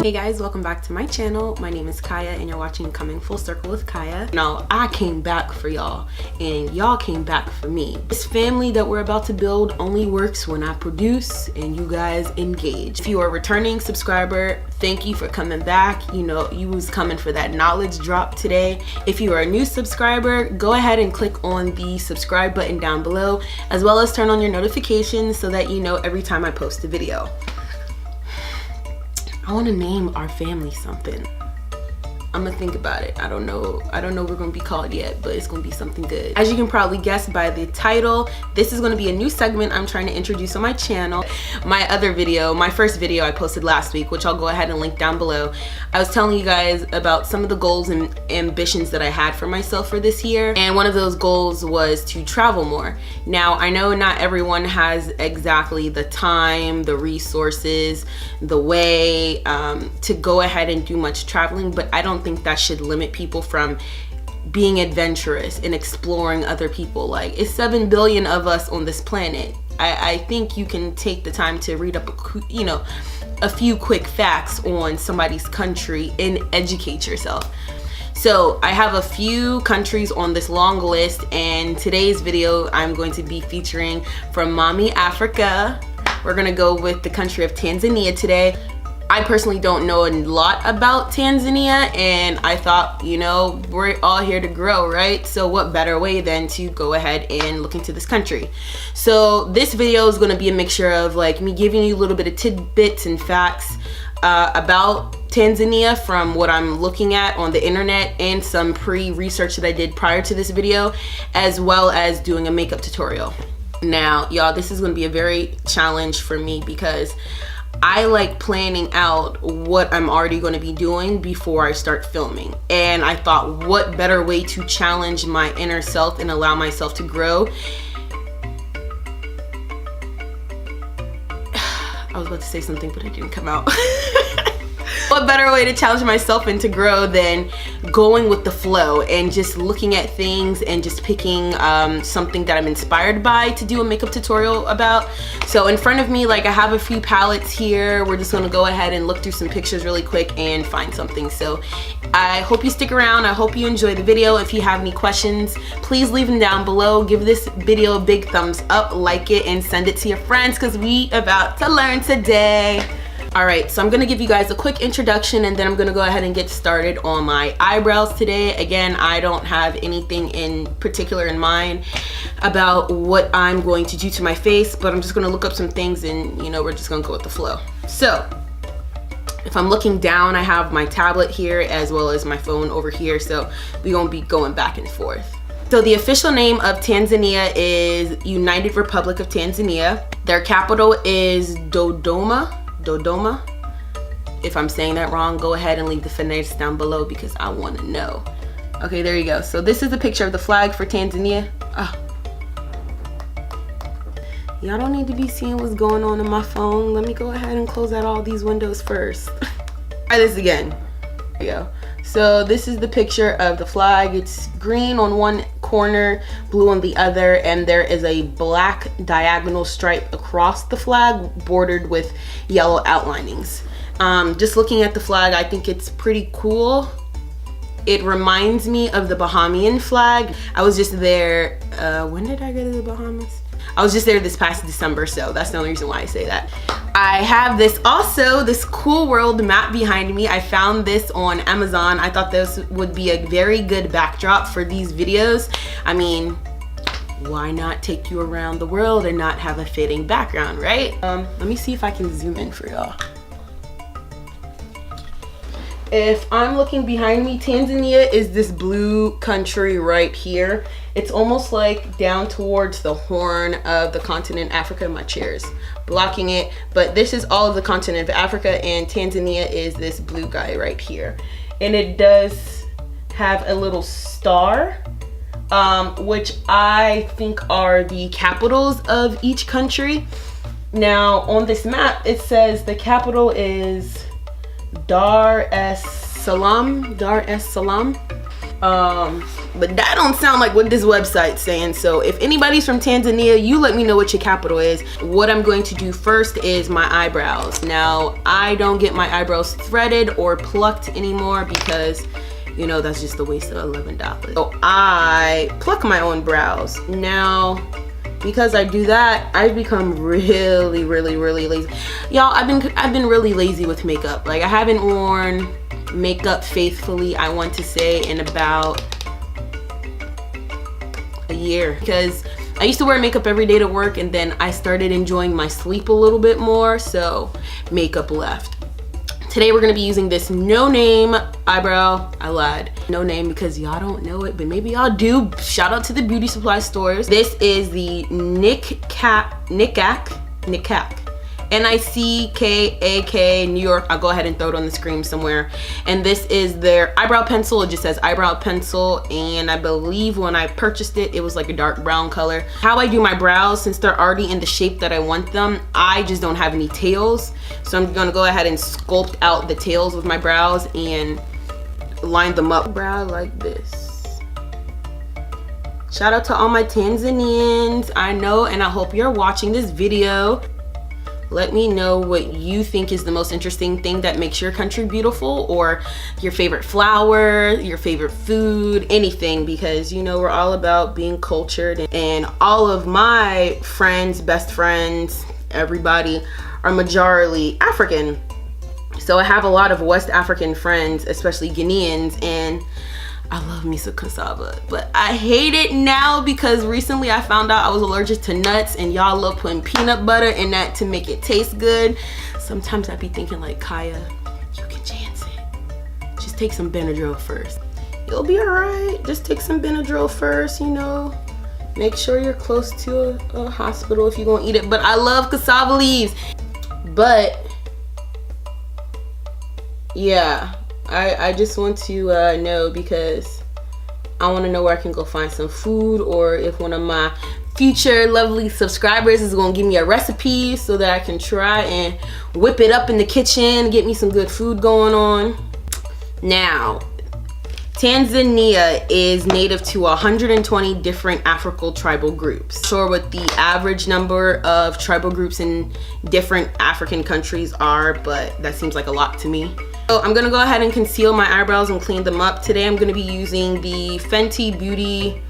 Hey guys, welcome back to my channel. My name is Kyah and you're watching Coming Full Circle with Kyah. Now, I came back for y'all and y'all came back for me. This family that we're about to build only works when I produce and you guys engage. If you are a returning subscriber, thank you for coming back. You know, you was coming for that knowledge drop today. If you are a new subscriber, go ahead and click on the subscribe button down below, as well as turn on your notifications so that you know every time I post a video. I want to name our family something. I'm gonna think about it. I don't know what we're gonna be called yet, but it's gonna be something good. As you can probably guess by the title, this is gonna be a new segment I'm trying to introduce on my channel. My other video, my first video I posted last week, which I'll go ahead and link down below. I was telling you guys about some of the goals and ambitions that I had for myself for this year, and one of those goals was to travel more. Now, I know not everyone has exactly the time, the resources, the way to go ahead and do much traveling, but I don't think that should limit people from being adventurous and exploring other people. Like, it's 7 billion of us on this planet. I think you can take the time to read up a few quick facts on somebody's country and educate yourself. So I have a few countries on this long list, and today's video I'm going to be featuring from Mommy Africa. We're gonna go with the country of Tanzania today. I personally don't know a lot about Tanzania, and I thought, you know, we're all here to grow, right? So what better way than to go ahead and look into this country. So this video is going to be a mixture of like me giving you a little bit of tidbits and facts about Tanzania from what I'm looking at on the internet, and some pre-research that I did prior to this video, as well as doing a makeup tutorial. Now, y'all, this is going to be a very challenge for me because I like planning out what I'm already going to be doing before I start filming. And I thought, what better way to challenge my inner self and allow myself to grow? I was about to say something, but it didn't come out. What better way to challenge myself and to grow than going with the flow and just looking at things and just picking something that I'm inspired by to do a makeup tutorial about. So in front of me, like, I have a few palettes here. We're just gonna go ahead and look through some pictures really quick and find something. So I hope you stick around. I hope you enjoy the video. If you have any questions, please leave them down below. Give this video a big thumbs up, like it, and send it to your friends because we about to learn today. Alright, so I'm going to give you guys a quick introduction, and then I'm going to go ahead and get started on my eyebrows today. Again, I don't have anything in particular in mind about what I'm going to do to my face, but I'm just going to look up some things and, you know, we're just going to go with the flow. So, if I'm looking down, I have my tablet here as well as my phone over here, so we're going to be going back and forth. So the official name of Tanzania is United Republic of Tanzania. Their capital is Dodoma. If I'm saying that wrong, go ahead and leave the phonetics down below because I want to know. Okay, there you go. So this is a picture of the flag for Tanzania. Oh. Y'all don't need to be seeing what's going on in my phone. Let me go ahead and close out all these windows first. Try this again. There you go. So this is the picture of the flag. It's green on one corner, blue on the other, and there is a black diagonal stripe across the flag bordered with yellow outlinings. Just looking at the flag, I think it's pretty cool. It reminds me of the Bahamian flag. I was just there, when did I go to the Bahamas? I was just there this past December, so that's the only reason why I say that. I have this also, this cool world map behind me. I found this on Amazon. I thought this would be a very good backdrop for these videos. I mean, why not take you around the world and not have a fitting background, right? Let me see if I can zoom in for y'all. If I'm looking behind me, Tanzania is this blue country right here. It's almost like down towards the horn of the continent Africa. My chair's blocking it, but this is all of the continent of Africa, and Tanzania is this blue guy right here. And it does have a little star, which I think are the capitals of each country. Now on this map, it says the capital is Dar es Salaam. But that don't sound like what this website's saying. So if anybody's from Tanzania, you let me know what your capital is. What I'm going to do first is my eyebrows. Now, I don't get my eyebrows threaded or plucked anymore because, you know, that's just a waste of $11. So I pluck my own brows. Now, because I do that, I've become really lazy. Y'all, I've been really lazy with makeup. Like, I haven't worn makeup faithfully, I want to say, in about a year, because I used to wear makeup every day to work, and then I started enjoying my sleep a little bit more, so makeup left. Today we're gonna be using this No Name eyebrow. I lied. No Name because y'all don't know it, but maybe y'all do. Shout out to the beauty supply stores. This is the Nickak, Nickak, New York. I'll go ahead and throw it on the screen somewhere. And this is their eyebrow pencil. It just says eyebrow pencil, and I believe when I purchased it, it was like a dark brown color. How I do my brows, since they're already in the shape that I want them, I just don't have any tails. So I'm gonna go ahead and sculpt out the tails with my brows and line them up. Brow like this. Shout out to all my Tanzanians. I know, and I hope you're watching this video. Let me know what you think is the most interesting thing that makes your country beautiful, or your favorite flower, your favorite food, anything, because you know we're all about being cultured, and all of my friends, best friends, everybody are majorly African. So I have a lot of West African friends, especially Ghanaians, and I love me some cassava, but I hate it now because recently I found out I was allergic to nuts, and y'all love putting peanut butter in that to make it taste good. Sometimes I be thinking like, Kyah, you can chance it. Just take some Benadryl first. You'll be all right. Just take some Benadryl first, you know. Make sure you're close to a hospital if you're gonna eat it. But I love cassava leaves. But yeah, I just want to know, because I want to know where I can go find some food, or if one of my future lovely subscribers is going to give me a recipe so that I can try and whip it up in the kitchen, get me some good food going on. Now, Tanzania is native to 120 different African tribal groups. Not sure what the average number of tribal groups in different African countries are, but that seems like a lot to me. So I'm gonna go ahead and conceal my eyebrows and clean them up. Today I'm gonna be using the Fenty Beauty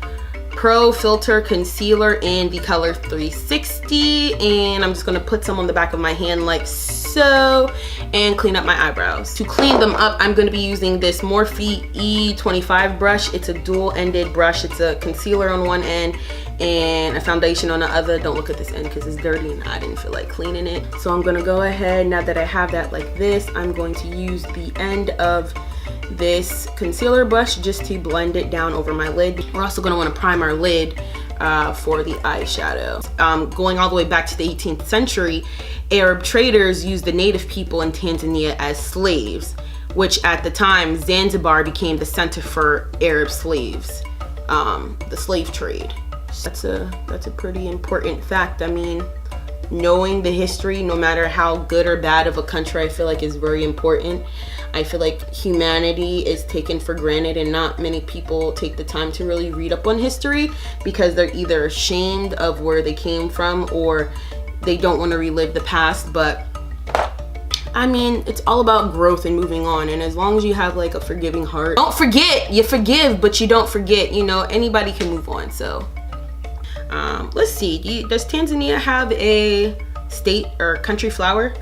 Pro Filter Concealer in the color 360, and I'm just gonna put some on the back of my hand like so, and clean up my eyebrows. To clean them up, I'm gonna be using this Morphe E25 brush. It's a dual-ended brush. It's a concealer on one end and a foundation on the other. Don't look at this end because it's dirty and I didn't feel like cleaning it. So I'm gonna go ahead, now that I have that like this, I'm going to use the end of this concealer brush just to blend it down over my lid. We're also gonna wanna prime our lid for the eyeshadow. Going all the way back to the 18th century, Arab traders used the native people in Tanzania as slaves, which at the time Zanzibar became the center for Arab slaves, the slave trade. That's a pretty important fact. I mean, knowing the history, no matter how good or bad of a country, I feel like is very important. I feel like humanity is taken for granted, and not many people take the time to really read up on history because they're either ashamed of where they came from or they don't want to relive the past. But I mean, it's all about growth and moving on, and as long as you have like a forgiving heart, don't forget, you forgive but you don't forget, you know, anybody can move on. So let's see, does Tanzania have a state or country flower?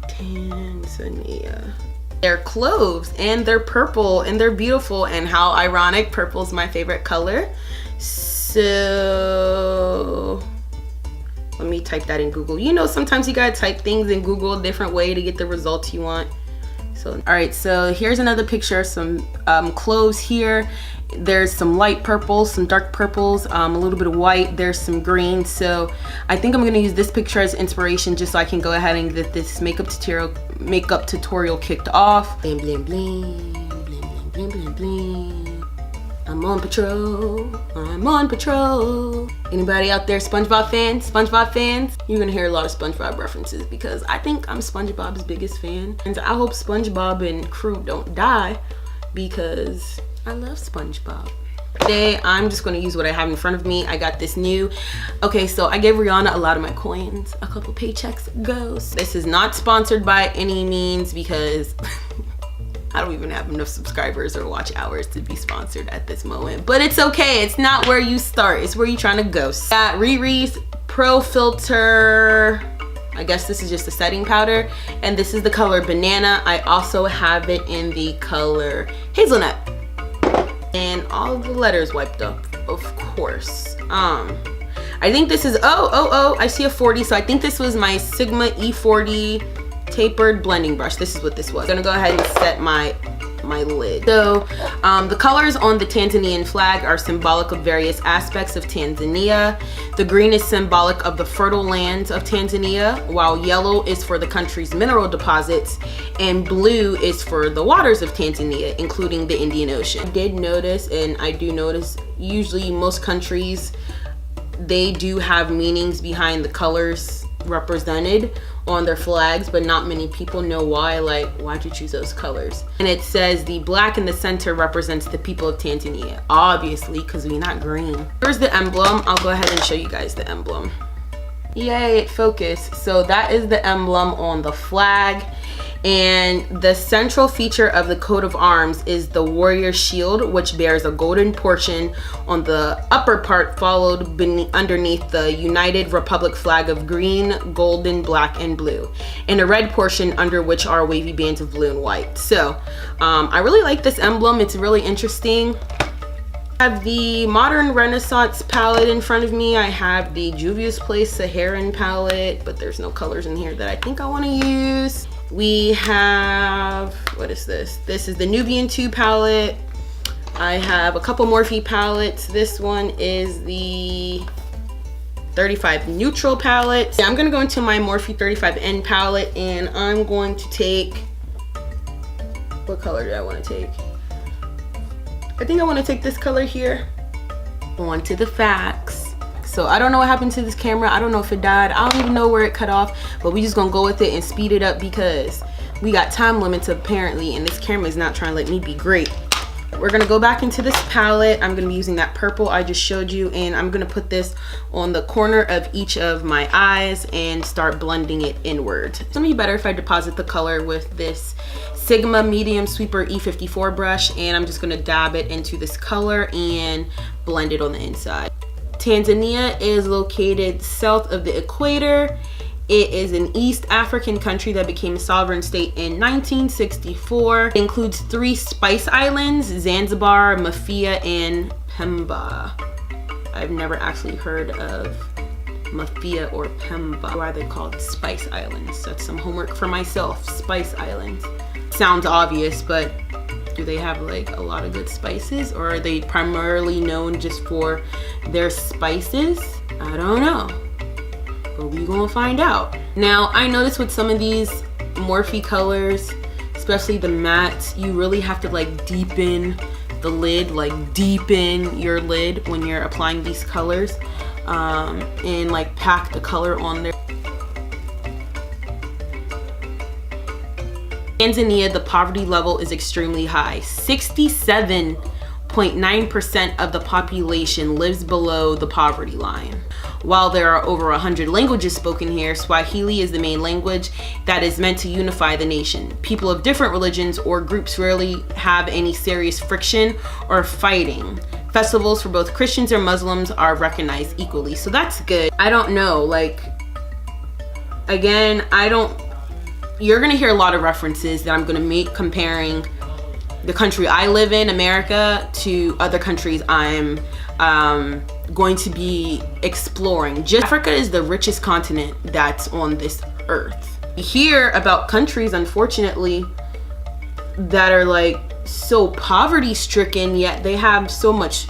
Tanzania. They're cloves, and they're purple, and they're beautiful, and how ironic, purple's my favorite color. So let me type that in Google. You know, sometimes you gotta type things in Google a different way to get the results you want. So all right, so here's another picture, some cloves here. There's some light purples, some dark purples, a little bit of white, there's some green. So I think I'm gonna use this picture as inspiration just so I can go ahead and get this makeup tutorial kicked off. Bling, bling, bling, bling, bling, bling, bling. I'm on patrol, I'm on patrol. Anybody out there SpongeBob fans? SpongeBob fans? You're gonna hear a lot of SpongeBob references because I think I'm SpongeBob's biggest fan. And I hope SpongeBob and crew don't die because I love SpongeBob. Today I'm just going to use what I have in front of me. I got this new, okay, so I gave Rihanna a lot of my coins a couple paychecks ago. This is not sponsored by any means because I don't even have enough subscribers or watch hours to be sponsored at this moment, but it's okay. It's not where you start, it's where you're trying to go. Got Riri's Pro Filter, I guess this is just a setting powder, and this is the color Banana. I also have it in the color Hazelnut. And all the letters wiped up, of course. I think this is, I see a 40, so I think this was my Sigma E40 tapered blending brush. This is what this was. I'm gonna go ahead and set my lid. So the colors on the Tanzanian flag are symbolic of various aspects of Tanzania. The green is symbolic of the fertile lands of Tanzania, while yellow is for the country's mineral deposits, and blue is for the waters of Tanzania, including the Indian Ocean. I did notice, and I do notice, usually most countries, they do have meanings behind the colors represented on their flags, but not many people know why. Like, why'd you choose those colors? And it says the black in the center represents the people of Tanzania, obviously, because we're not green. Here's the emblem. I'll go ahead and show you guys the emblem. Yay, it focused. So that is the emblem on the flag, and the central feature of the coat of arms is the warrior shield, which bears a golden portion on the upper part, followed underneath the United Republic flag of green, golden, black, and blue, and a red portion under which are wavy bands of blue and white. So I really like this emblem. It's really interesting. I have the Modern Renaissance palette in front of me. I have the Juvia's Place Saharan palette, but there's no colors in here that I think I want to use. We have, what is this? This is the Nubian 2 palette. I have a couple Morphe palettes. This one is the 35 Neutral palette. I'm gonna go into my Morphe 35N palette, and I'm going to take, what color do I want to take? I think I want to take this color here. On to the facts. So I don't know what happened to this camera. I don't know if it died. I don't even know where it cut off, but we just gonna go with it and speed it up because we got time limits apparently, and this camera is not trying to let me be great. We're gonna go back into this palette. I'm gonna be using that purple I just showed you, and I'm gonna put this on the corner of each of my eyes and start blending it inward. It's gonna be better if I deposit the color with this Sigma Medium Sweeper E54 brush, and I'm just gonna dab it into this color and blend it on the inside. Tanzania is located south of the equator. It is an East African country that became a sovereign state in 1964. It includes 3 spice islands, Zanzibar, Mafia, and Pemba. I've never actually heard of Mafia or Pemba. Why are they called Spice Islands? That's some homework for myself. Spice Islands. Sounds obvious, but do they have like a lot of good spices, or are they primarily known just for their spices? I don't know, but we gonna find out. Now, I noticed with some of these Morphe colors, especially the mattes, you really have to like deepen the lid, like deepen your lid when you're applying these colors, and like pack the color on there. Tanzania, the poverty level is extremely high. 67.9% of the population lives below the poverty line. While there are over 100 languages spoken here, Swahili is the main language that is meant to unify the nation. People of different religions or groups rarely have any serious friction or fighting. Festivals for both Christians and Muslims are recognized equally, so that's good. I don't know, like, again, you're gonna hear a lot of references that I'm gonna make comparing the country I live in, America, to other countries I'm going to be exploring. Africa is the richest continent that's on this earth. You hear about countries, unfortunately, that are like so poverty stricken, yet they have so much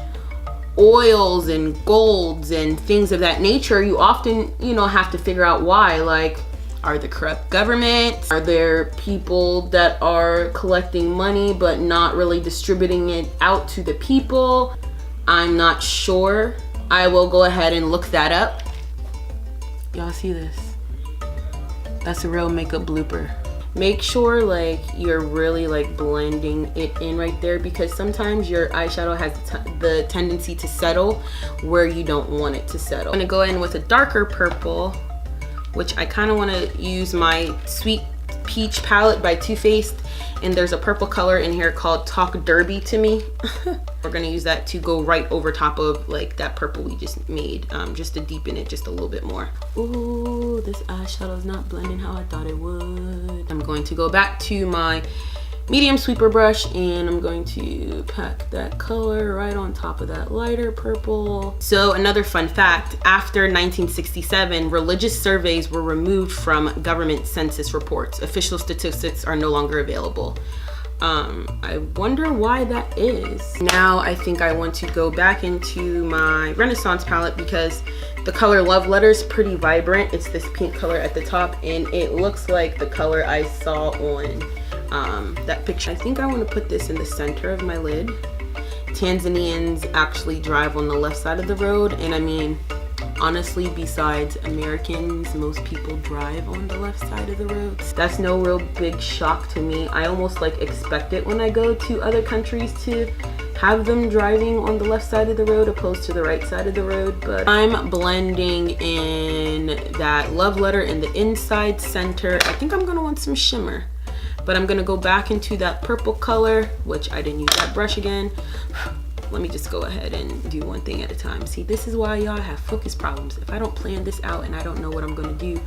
oils and golds and things of that nature. You often, have to figure out why. Like, are there corrupt governments? Are there people that are collecting money but not really distributing it out to the people? I'm not sure. I will go ahead and look that up. Y'all see this? That's a real makeup blooper. make sure like you're really like blending it in right there, because sometimes your eyeshadow has the tendency to settle where you don't want it to settle. I'm gonna go in with a darker purple, which I kind of want to use my Sweet Peach palette by Too Faced, and there's a purple color in here called Talk Derby to Me. We're gonna use that to go right over top of like that purple we just made, just to deepen it just a little bit more. Ooh, this eyeshadow is not blending how I thought it would. I'm going to go back to my medium sweeper brush, and I'm going to pack that color right on top of that lighter purple. So another fun fact, after 1967, religious surveys were removed from government census reports. Official statistics are no longer available. I wonder why that is. Now I think I want to go back into my Renaissance palette, because the color Love Letter is pretty vibrant. It's this pink color at the top, and it looks like the color I saw on that picture. I think I want to put this in the center of my lid. Tanzanians actually drive on the left side of the road, and I mean, honestly, besides Americans, most people drive on the left side of the road. That's no real big shock to me. I almost like expect it when I go to other countries to have them driving on the left side of the road opposed to the right side of the road. But I'm blending in that Love Letter in the inside center. I think I'm gonna want some shimmer, but I'm gonna go back into that purple color, which I didn't use that brush again. Let me just go ahead and do one thing at a time. See, this is why y'all have focus problems. If I don't plan this out and I don't know what I'm gonna do,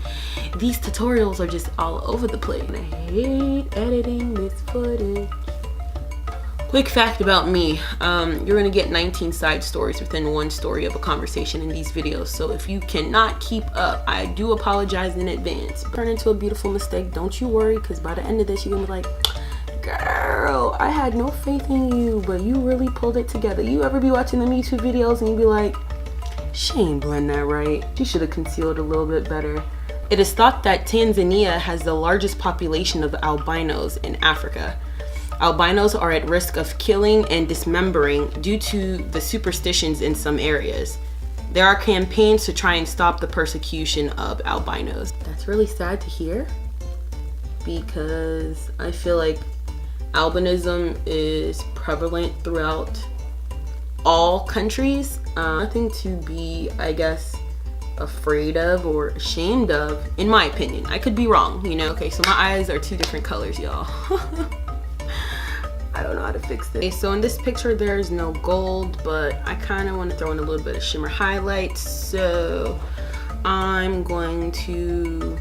these tutorials are just all over the place. And I hate editing this footage. Quick fact about me, you're gonna get 19 side stories within one story of a conversation in these videos. So if you cannot keep up, I do apologize in advance. Turn into a beautiful mistake, don't you worry, because by the end of this, you're gonna be like, girl, I had no faith in you, but you really pulled it together. You ever be watching them YouTube videos and you be like, she ain't blend that right. She should have concealed a little bit better. It is thought that Tanzania has the largest population of albinos in Africa. Albinos are at risk of killing and dismembering due to the superstitions in some areas. There are campaigns to try and stop the persecution of albinos. That's really sad to hear, because I feel like albinism is prevalent throughout all countries. Nothing to be, I guess, afraid of or ashamed of, in my opinion. I could be wrong, you know? Okay, so my eyes are two different colors, y'all. I don't know how to fix this. Okay, so in this picture there's no gold, but I kind of want to throw in a little bit of shimmer highlights. So I'm going to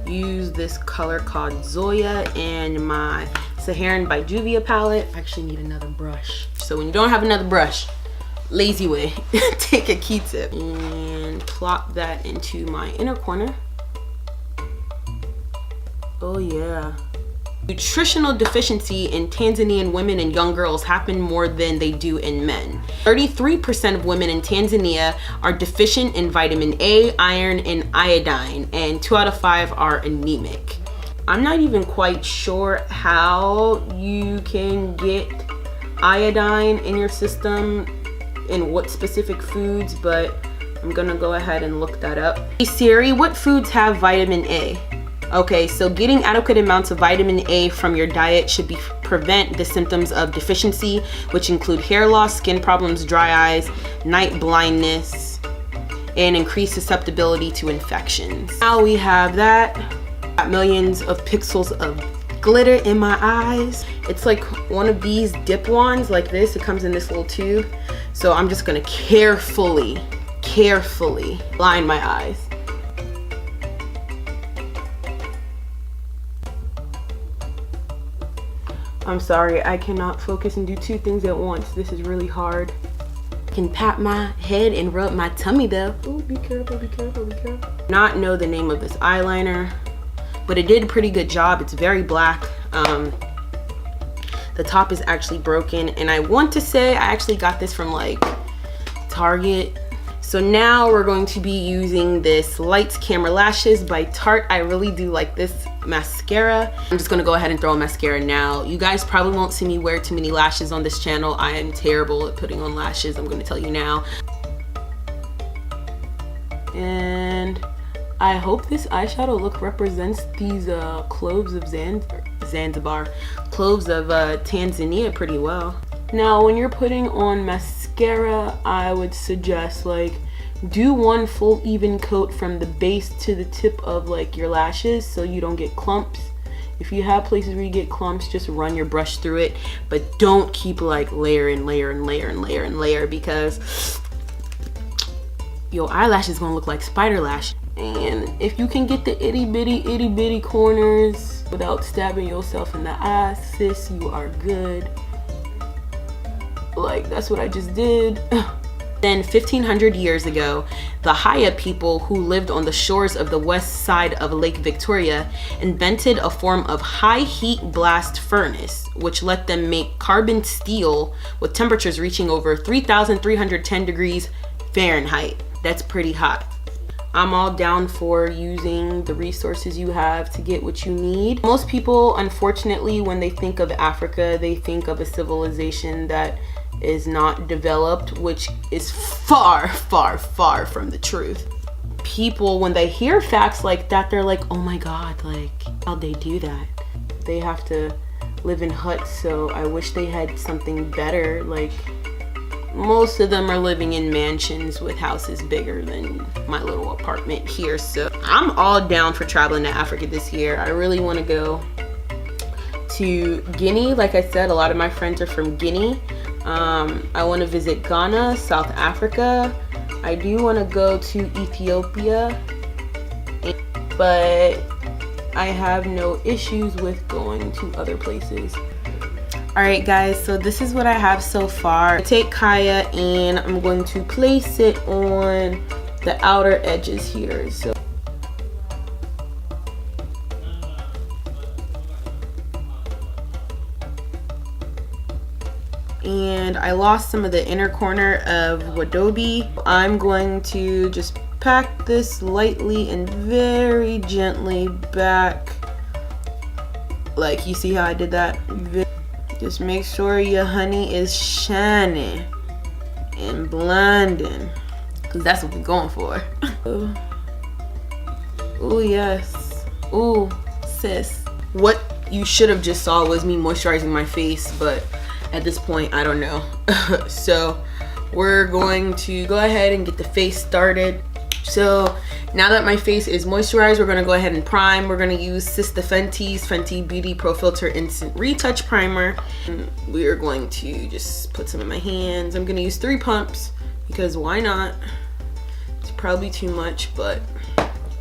use this color called Zoya and my Saharan by Juvia palette. I actually need another brush. So when you don't have another brush, lazy way, take a Q-tip and plop that into my inner corner. Oh yeah. Nutritional deficiency in Tanzanian women and young girls happen more than they do in men. 33% of women in Tanzania are deficient in vitamin A, iron, and iodine, and 2 out of 5 are anemic. I'm not even quite sure how you can get iodine in your system in what specific foods, but I'm gonna go ahead and look that up. Hey Siri, what foods have vitamin A? Okay, so getting adequate amounts of vitamin A from your diet should prevent the symptoms of deficiency, which include hair loss, skin problems, dry eyes, night blindness, and increased susceptibility to infections. Now we have that. Got millions of pixels of glitter in my eyes. It's like one of these dip wands like this. It comes in this little tube. So I'm just gonna carefully line my eyes. I'm sorry, I cannot focus and do 2 things at once. This is really hard. I can pat my head and rub my tummy though. Oh, be careful, be careful, be careful. Not know the name of this eyeliner, but it did a pretty good job. It's very black. The top is actually broken, and I want to say I actually got this from like Target. So now we're going to be using this Lights Camera Lashes by Tarte. I really do like this mascara. I'm just gonna go ahead and throw a mascara now. You guys probably won't see me wear too many lashes on this channel. I am terrible at putting on lashes, I'm gonna tell you now. And I hope this eyeshadow look represents these cloves of Zanzibar, cloves of Tanzania pretty well. Now, when you're putting on mascara, I would suggest like do one full even coat from the base to the tip of like your lashes so you don't get clumps. If you have places where you get clumps, just run your brush through it, but don't keep like layer and layer and layer and layer and layer, because your eyelash is gonna look like spider lash. And if you can get the itty bitty corners without stabbing yourself in the ass, sis, you are good. Like, that's what I just did. Then 1500 years ago, the Kyah people who lived on the shores of the west side of Lake Victoria invented a form of high heat blast furnace, which let them make carbon steel with temperatures reaching over 3,310 degrees Fahrenheit. That's pretty hot. I'm all down for using the resources you have to get what you need. Most people, unfortunately, when they think of Africa, they think of a civilization that is not developed, which is far, far, far from the truth. People, when they hear facts like that, they're like, oh my God, like, how'd they do that? They have to live in huts, so I wish they had something better. Like, most of them are living in mansions with houses bigger than my little apartment here. So I'm all down for traveling to Africa this year. I really want to go to Guinea. Like I said, a lot of my friends are from Guinea. I want to visit Ghana, South Africa. I do want to go to Ethiopia, but I have no issues with going to other places. Alright guys, so this is what I have so far. I take Kyah and I'm going to place it on the outer edges here. So and I lost some of the inner corner of Wadobi. I'm going to just pack this lightly and very gently back. Like, you see how I did that? Just make sure your honey is shining and blinding, because that's what we're going for. Oh yes. Oh sis. What you should have just saw was me moisturizing my face, but at this point I don't know. So we're going to go ahead and get the face started. So now that my face is moisturized, we're going to go ahead and prime. We're going to use Sis the Fenty's Fenty Beauty Pro Filter Instant Retouch Primer. And we are going to just put some in my hands. I'm going to use 3 pumps because why not? It's probably too much, but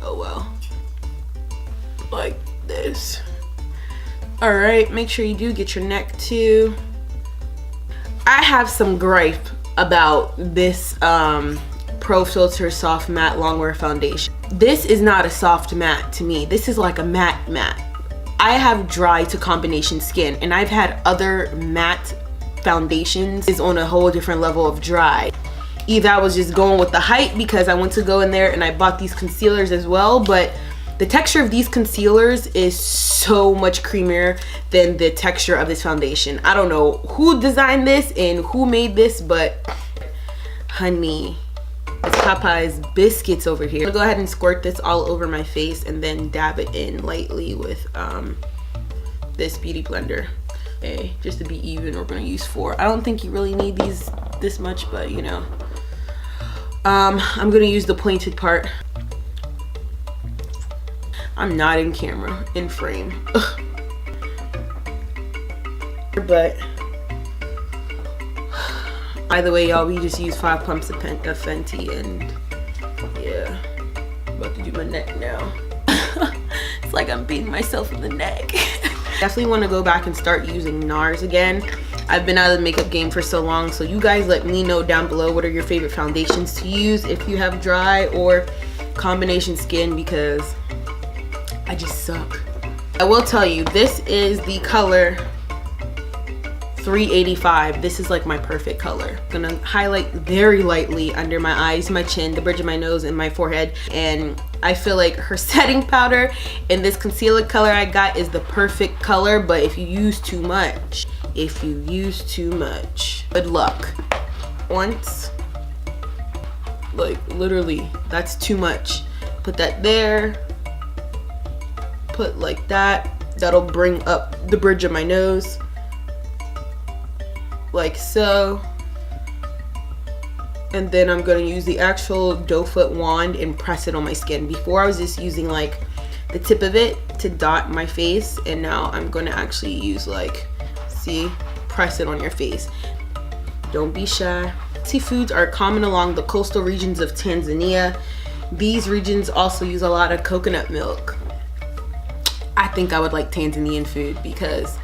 oh well. Like this. Alright, make sure you do get your neck too. I have some gripe about this Pro Filter Soft Matte Longwear Foundation. This is not a soft matte to me. This is like a matte matte. I have dry to combination skin, and I've had other matte foundations is on a whole different level of dry. Either I was just going with the hype because I went to go in there and I bought these concealers as well, but the texture of these concealers is so much creamier than the texture of this foundation. I don't know who designed this and who made this, but honey, it's Popeye's biscuits over here. I'm gonna go ahead and squirt this all over my face and then dab it in lightly with this beauty blender. Okay, just to be even, we're gonna use 4. I don't think you really need these this much, but you know. I'm gonna use the pointed part. I'm not in camera, in frame. But by the way, y'all, we just used 5 pumps of Fenty, and yeah, I'm about to do my neck now. It's like I'm beating myself in the neck. Definitely want to go back and start using NARS again. I've been out of the makeup game for so long, so you guys let me know down below what are your favorite foundations to use if you have dry or combination skin, because I just suck. I will tell you, this is the color 385. This is like my perfect color. I'm gonna highlight very lightly under my eyes, my chin, the bridge of my nose, and my forehead. And I feel like her setting powder and this concealer color I got is the perfect color, but if you use too much, good luck. Once, like literally, that's too much. Put that there. Put like that. That'll bring up the bridge of my nose. Like so. And then I'm gonna use the actual doe foot wand and press it on my skin. Before I was just using like the tip of it to dot my face, and now I'm gonna actually use like, see, press it on your face. Don't be shy. Seafoods are common along the coastal regions of Tanzania. These regions also use a lot of coconut milk. I think I would like Tanzanian food because,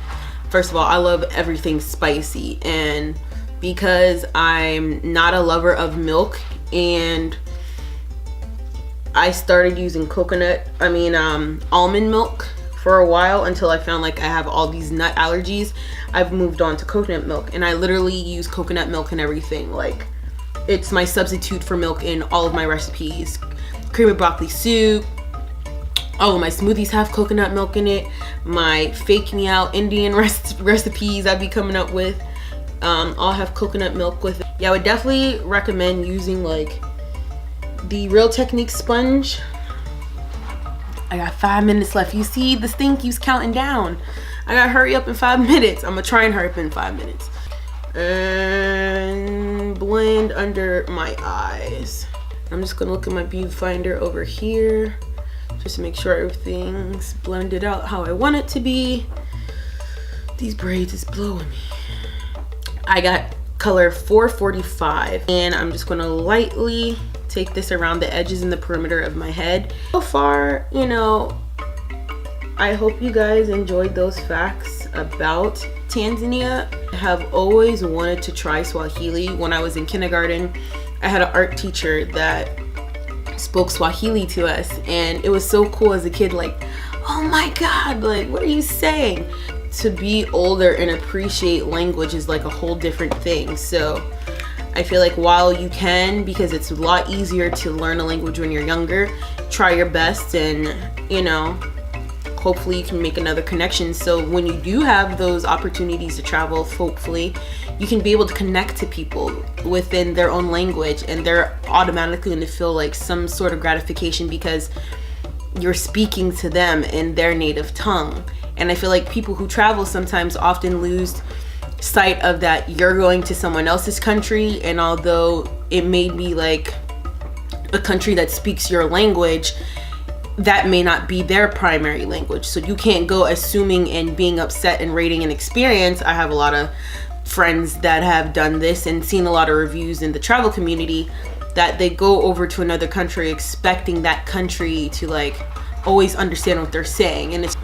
first of all, I love everything spicy, and because I'm not a lover of milk and I started using almond milk for a while until I found like I have all these nut allergies. I've moved on to coconut milk, and I literally use coconut milk in everything. Like, it's my substitute for milk in all of my recipes. Cream of broccoli soup. All of my smoothies have coconut milk in it. My fake me out Indian recipes I be coming up with all have coconut milk with it. Yeah, I would definitely recommend using like the Real Technique sponge. I got 5 minutes left. You see, this thing keeps counting down. I gotta hurry up in 5 minutes. I'm gonna try and hurry up in 5 minutes. And blend under my eyes. I'm just gonna look at my viewfinder over here just to make sure everything's blended out how I want it to be. These braids is blowing me. I got color 445, and I'm just gonna lightly take this around the edges and the perimeter of my head. So far, you know, I hope you guys enjoyed those facts about Tanzania. I have always wanted to try Swahili. When I was in kindergarten, I had an art teacher that spoke Swahili to us, and it was so cool as a kid, like, oh my god, like, what are you saying? To be older and appreciate language is like a whole different thing. So I feel like while you can, because it's a lot easier to learn a language when you're younger, try your best, and you know, hopefully you can make another connection. So when you do have those opportunities to travel, hopefully you can be able to connect to people within their own language, and they're automatically going to feel like some sort of gratification because you're speaking to them in their native tongue. And I feel like people who travel sometimes often lose sight of that you're going to someone else's country, and although it may be like a country that speaks your language, that may not be their primary language. So you can't go assuming and being upset and rating an experience. I have a lot of friends that have done this and seen a lot of reviews in the travel community that they go over to another country expecting that country to like always understand what they're saying. And it's,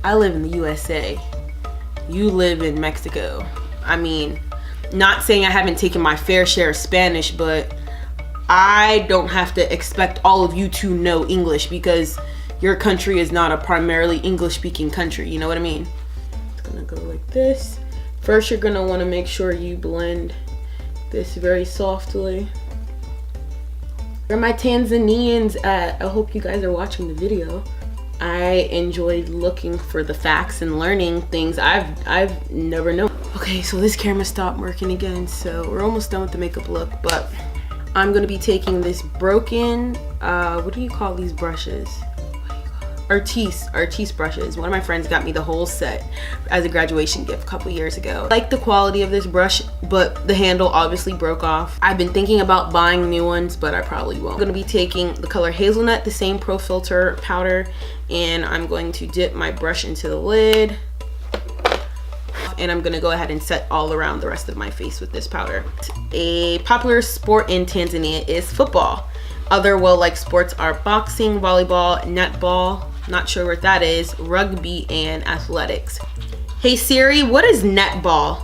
I live in the USA. You live in Mexico. I mean, not saying I haven't taken my fair share of Spanish, but I don't have to expect all of you to know English because your country is not a primarily English speaking country. You know what I mean? It's gonna go like this. First, you're gonna wanna make sure you blend this very softly. Where are my Tanzanians at? I hope you guys are watching the video. I enjoyed looking for the facts and learning things I've never known. Okay, so this camera stopped working again, so we're almost done with the makeup look, but I'm gonna be taking this broken, what do you call these brushes? Artiste brushes. One of my friends got me the whole set as a graduation gift a couple years ago. I like the quality of this brush, but the handle obviously broke off. I've been thinking about buying new ones, but I probably won't. I'm gonna be taking the color Hazelnut, the same Pro Filter powder, and I'm going to dip my brush into the lid. And I'm gonna go ahead and set all around the rest of my face with this powder. A popular sport in Tanzania is football. Other well-liked sports are boxing, volleyball, netball, not sure what that is, rugby, and athletics. Hey Siri, what is netball?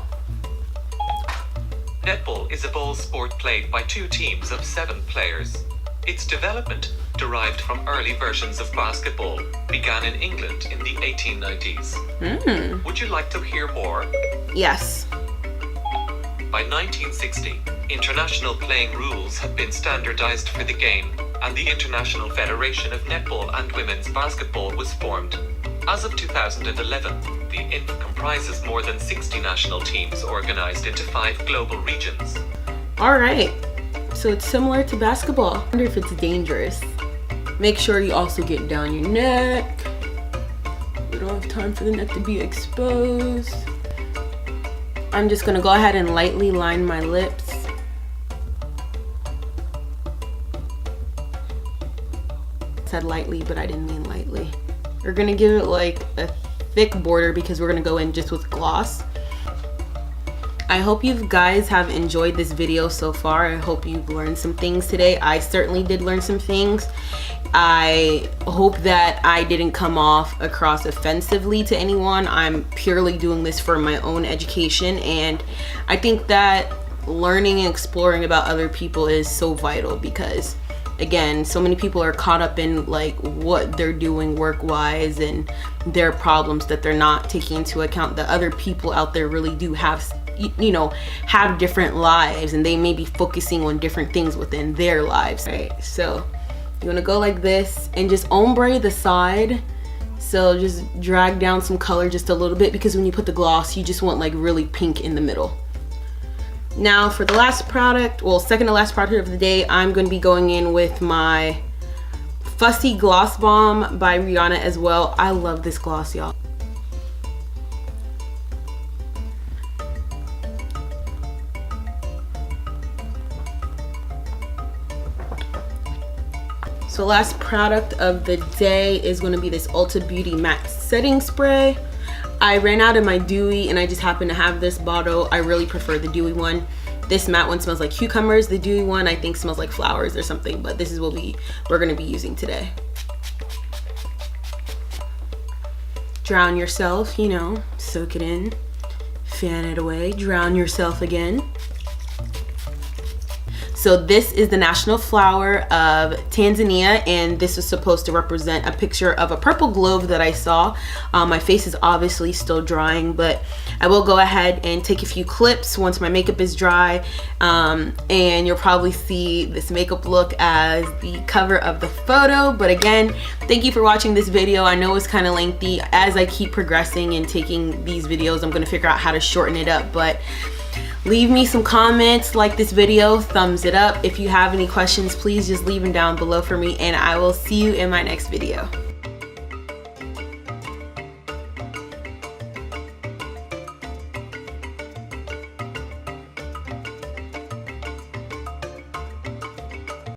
Netball is a ball sport played by two teams of 7 players. Its development, derived from early versions of basketball, began in England in the 1890s. Would you like to hear more? Yes. By 1960, international playing rules had been standardized for the game, and the International Federation of Netball and Women's Basketball was formed. As of 2011, the INF comprises more than 60 national teams organized into 5 global regions. All right. So it's similar to basketball. I wonder if it's dangerous. Make sure you also get down your neck. We don't have time for the neck to be exposed. I'm just gonna go ahead and lightly line my lips. I said lightly, but I didn't mean lightly. We're gonna give it like a thick border because we're gonna go in just with gloss. I hope you guys have enjoyed this video so far. I hope you've learned some things today. I certainly did learn some things. I hope that I didn't come off across offensively to anyone. I'm purely doing this for my own education, and I think that learning and exploring about other people is so vital because, again, so many people are caught up in like what they're doing work-wise and their problems that they're not taking into account that other people out there really do have, you know, have different lives, and they may be focusing on different things within their lives, right? So you want to go like this and just ombre the side. So just drag down some color just a little bit, because when you put the gloss, you just want like really pink in the middle. Now for the last product, well, second to last product of the day, I'm going to be going in with my Fussy Gloss Balm by Rihanna as well. I love this gloss, y'all. So last product of the day is going to be this Ulta Beauty Matte Setting Spray. I ran out of my dewy and I just happen to have this bottle. I really prefer the dewy one. This matte one smells like cucumbers. The dewy one I think smells like flowers or something, but this is what we're going to be using today. Drown yourself, you know, soak it in, fan it away, drown yourself again. So this is the national flower of Tanzania, and this is supposed to represent a picture of a purple globe that I saw. My face is obviously still drying, but I will go ahead and take a few clips once my makeup is dry, and you'll probably see this makeup look as the cover of the photo. But again, thank you for watching this video. I know it's kind of lengthy. As I keep progressing and taking these videos, I'm going to figure out how to shorten it up, but leave me some comments, like this video, thumbs it up. If you have any questions, please just leave them down below for me, and I will see you in my next video.